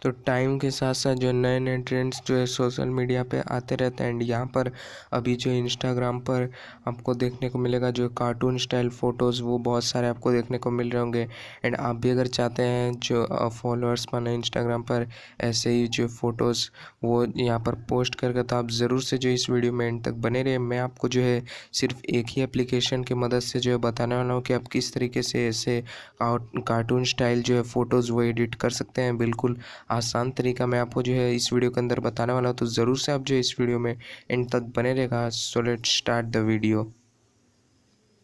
तो टाइम के साथ साथ जो नए नए ट्रेंड्स जो है सोशल मीडिया पे आते रहते हैं। एंड यहाँ पर अभी जो इंस्टाग्राम पर आपको देखने को मिलेगा जो कार्टून स्टाइल फ़ोटोज़ वो बहुत सारे आपको देखने को मिल रहे होंगे। एंड आप भी अगर चाहते हैं जो फॉलोअर्स पाना इंस्टाग्राम पर ऐसे ही जो फ़ोटोज़ वो यहाँ पर पोस्ट करके, तो आप ज़रूर से जो इस वीडियो में एंड तक बने रहिए। मैं आपको जो है सिर्फ एक ही एप्लीकेशन की मदद से जो है बताने वाला हूँ कि आप किस तरीके से ऐसे कार्टून स्टाइल जो है फ़ोटोज़ वो एडिट कर सकते हैं। बिल्कुल आसान तरीका मैं आपको जो है इस वीडियो के अंदर बताने वाला हूँ, तो ज़रूर से आप जो है इस वीडियो में एंड तक बने रहेगा। So let's start the video.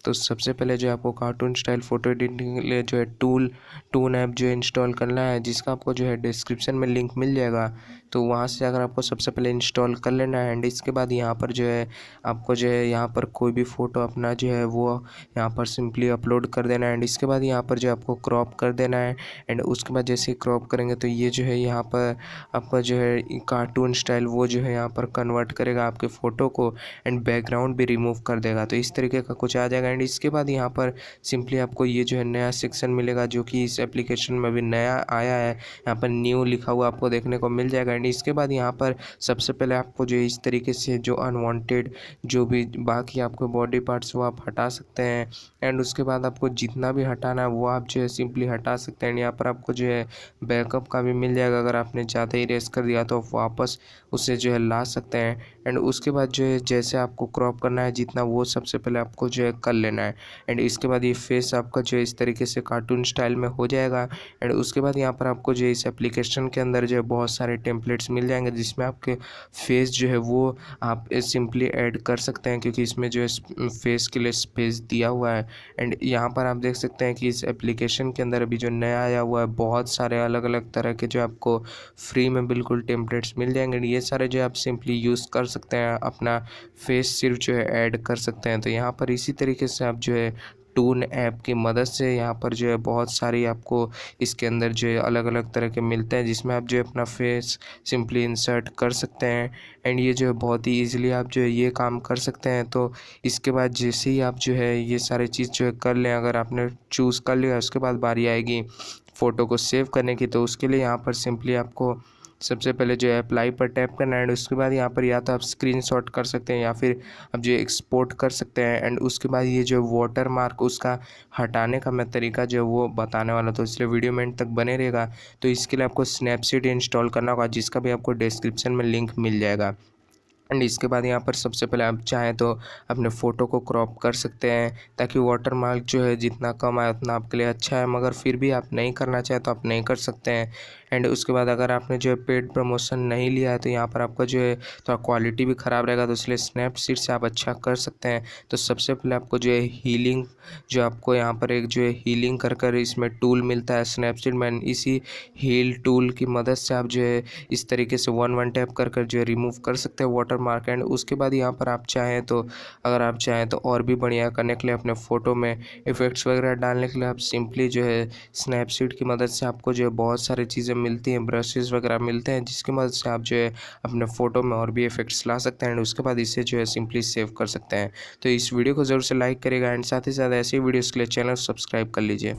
तो सबसे पहले जो है आपको कार्टून स्टाइल फ़ोटो एडिटिंग के लिए जो है टून ऐप जो है इंस्टॉल करना है, जिसका आपको जो है डिस्क्रिप्शन में लिंक मिल जाएगा। तो वहाँ से अगर आपको सबसे पहले इंस्टॉल कर लेना है। एंड इसके बाद यहाँ पर जो है आपको जो है यहाँ पर कोई भी फ़ोटो अपना जो है वो यहाँ पर सिंपली अपलोड कर देना है। एंड इसके बाद यहाँ पर जो आपको क्रॉप कर देना है। एंड उसके बाद जैसे ही क्रॉप करेंगे तो ये जो है यहाँ पर आपका जो है कार्टून स्टाइल वो जो है यहाँ पर कन्वर्ट करेगा आपके फ़ोटो को। एंड बैकग्राउंड भी रिमूव कर देगा। तो इस तरीके का कुछ आ जाएगा। एंड इसके बाद यहाँ पर सिंपली आपको ये जो है नया सेक्शन मिलेगा, जो कि इस एप्लीकेशन में भी नया आया है। यहाँ पर न्यू लिखा हुआ आपको देखने को मिल जाएगा। एंड इसके बाद यहाँ पर सबसे पहले आपको जो इस तरीके से जो अनवांटेड जो भी बाकी आपको बॉडी पार्ट्स वो आप हटा सकते हैं। एंड उसके बाद आपको जितना भी हटाना है वो आप जो है सिंपली हटा सकते हैं। यहाँ पर आपको जो है बैकअप का भी मिल जाएगा। अगर आपने ज़्यादा इरेज कर दिया तो आप वापस उसे जो है ला सकते हैं। एंड उसके बाद जो है जैसे आपको क्रॉप करना है जितना, वो सबसे पहले आपको जो है कर लेना है। एंड इसके बाद ये फेस आपका जो है इस तरीके से कार्टून स्टाइल में हो जाएगा। एंड उसके बाद यहाँ पर आपको जो है इस एप्लीकेशन के अंदर जो है बहुत सारे टेम्पलेट्स मिल जाएंगे, जिसमें आपके फेस जो है वो आप सिंपली ऐड कर सकते हैं, क्योंकि इसमें जो है फेस के लिए स्पेस दिया हुआ है। एंड यहाँ पर आप देख सकते हैं कि इस एप्लीकेशन के अंदर अभी जो नया आया हुआ है बहुत सारे अलग अलग तरह के जो आपको फ्री में बिल्कुल टेम्पलेट्स मिल जाएंगे। ये सारे जो आप सिंपली यूज़ कर सकते हैं, अपना फेस सिर्फ जो है ऐड कर सकते हैं। तो यहाँ पर इसी तरीके से आप जो है टून ऐप की मदद से यहाँ पर जो है बहुत सारी आपको इसके अंदर जो है अलग अलग तरह के मिलते हैं, जिसमें आप जो है अपना फेस सिंपली इंसर्ट कर सकते हैं। एंड ये जो है बहुत ही ईजिली आप जो है ये काम कर सकते हैं। तो इसके बाद जैसे ही आप जो है ये सारी चीज़ जो है कर लें, अगर आपने चूज़ कर लिया उसके बाद बारी आएगी फ़ोटो को सेव करने की। तो उसके लिए यहाँ पर सिंपली आपको सबसे पहले जो है अप्लाई पर टैप करना है। एंड उसके बाद यहाँ पर या तो आप स्क्रीनशॉट कर सकते हैं या फिर आप जो एक्सपोर्ट कर सकते हैं। एंड उसके बाद ये जो वाटर मार्क उसका हटाने का मैं तरीका जो है वो बताने वाला, तो इसलिए वीडियो में एंड तक बने रहेगा। तो इसके लिए आपको स्नैपसीड इंस्टॉल करना होगा, जिसका भी आपको डिस्क्रिप्शन में लिंक मिल जाएगा। एंड इसके बाद यहाँ पर सबसे पहले आप चाहें तो अपने फ़ोटो को क्रॉप कर सकते हैं, ताकि वाटर मार्क जो है जितना कम आए उतना आपके लिए अच्छा है। मगर फिर भी आप नहीं करना चाहें तो आप नहीं कर सकते हैं। एंड उसके बाद अगर आपने जो है पेड प्रमोशन नहीं लिया है तो यहाँ पर आपका जो है थोड़ा क्वालिटी भी ख़राब रहेगा, तो इसलिए स्नैपसीड से आप अच्छा कर सकते हैं। तो सबसे पहले आपको जो है हीलिंग जो आपको यहाँ पर एक जो है हीलिंग कर इसमें टूल मिलता है स्नैपसीड में। इसी हील टूल की मदद से आप जो है इस तरीके से वन टैप कर जो है रिमूव कर सकते हैं वाटर मार्क। एंड उसके बाद यहाँ पर आप चाहें तो अगर आप चाहें तो और भी बढ़िया करने के लिए अपने फ़ोटो में इफ़ेक्ट्स वगैरह डालने के लिए आप सिंपली जो है स्नैपसीड की मदद से आपको जो है बहुत सारी चीज़ें मिलती हैं, ब्रशेज़ वगैरह मिलते हैं, जिसकी मदद से आप जो है अपने फ़ोटो में और भी इफ़ेक्ट्स ला सकते हैं। एंड उसके बाद इसे जो है सिंपली सेव कर सकते हैं। तो इस वीडियो को ज़रूर से लाइक करिएगा। एंड साथ ही साथ ऐसे ही वीडियोज़ के लिए चैनल सब्सक्राइब कर लीजिए।